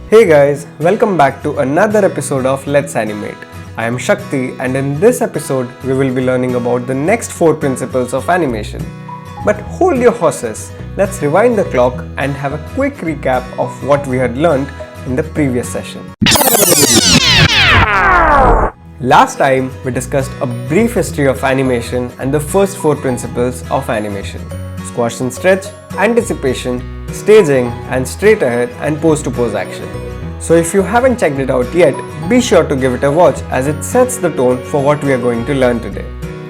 Hey guys, welcome back to another episode of Let's Animate. I am Shakti and in this episode we will be learning about the next 4 principles of animation. But hold your horses, let's rewind the clock and have a quick recap of what we had learned in the previous session. Last time we discussed a brief history of animation and the first 4 principles of animation: squash and stretch, anticipation, staging, and straight ahead and pose to pose action. So if you haven't checked it out yet, be sure to give it a watch as it sets the tone for what we are going to learn today.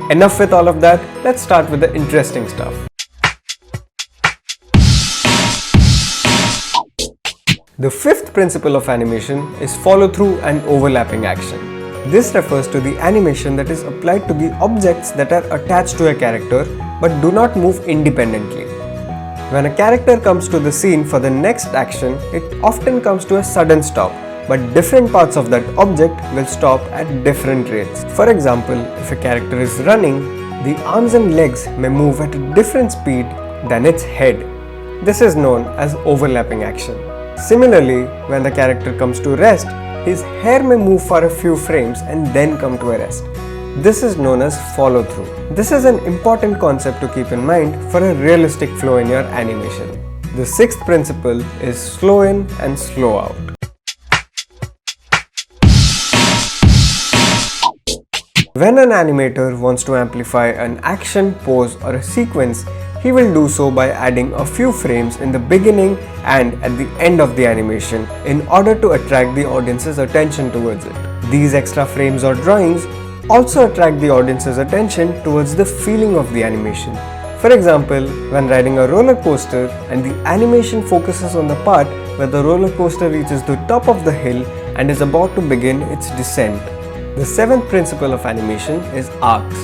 Enough with all of that, let's start with the interesting stuff. The 5th principle of animation is follow through and overlapping action. This refers to the animation that is applied to the objects that are attached to a character but do not move independently. When a character comes to the scene for the next action, it often comes to a sudden stop, but different parts of that object will stop at different rates. For example, if a character is running, the arms and legs may move at a different speed than its head. This is known as overlapping action. Similarly, when the character comes to rest, his hair may move for a few frames and then come to a rest. This is known as follow through. This is an important concept to keep in mind for a realistic flow in your animation. The 6th principle is slow in and slow out. When an animator wants to amplify an action, pose, or a sequence, he will do so by adding a few frames in the beginning and at the end of the animation in order to attract the audience's attention towards it. These extra frames or drawings also attract the audience's attention towards the feeling of the animation. For example, when riding a roller coaster and the animation focuses on the part where the roller coaster reaches the top of the hill and is about to begin its descent. The 7th principle of animation is arcs.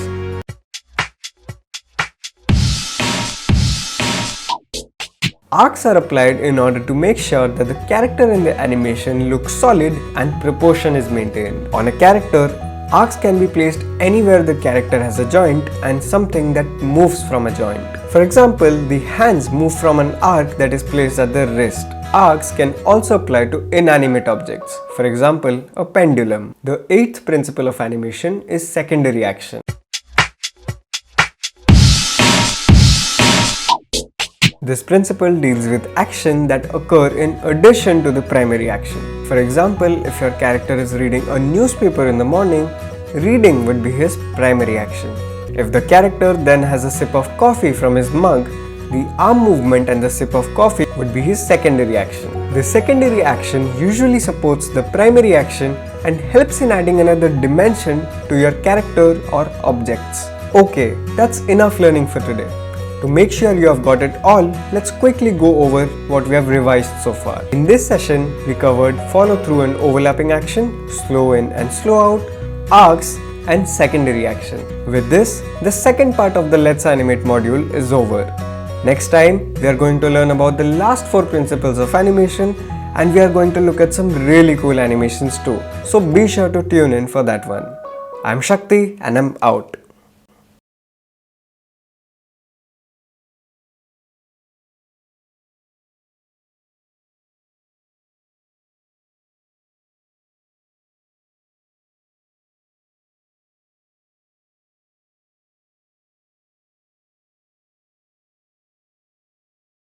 Arcs are applied in order to make sure that the character in the animation looks solid and proportion is maintained. On a character, arcs can be placed anywhere the character has a joint and something that moves from a joint. For example, the hands move from an arc that is placed at the wrist. Arcs can also apply to inanimate objects, for example, a pendulum. The 8th principle of animation is secondary action. This principle deals with action that occur in addition to the primary action. For example, if your character is reading a newspaper in the morning, reading would be his primary action. If the character then has a sip of coffee from his mug, the arm movement and the sip of coffee would be his secondary action. The secondary action usually supports the primary action and helps in adding another dimension to your character or objects. Okay, that's enough learning for today. To make sure you have got it all, let's quickly go over what we have revised so far. In this session, we covered follow through and overlapping action, slow in and slow out, arcs, and secondary action. With this, the second part of the Let's Animate module is over. Next time, we are going to learn about the last 4 principles of animation and we are going to look at some really cool animations too. So be sure to tune in for that one. I'm Shakti and I'm out.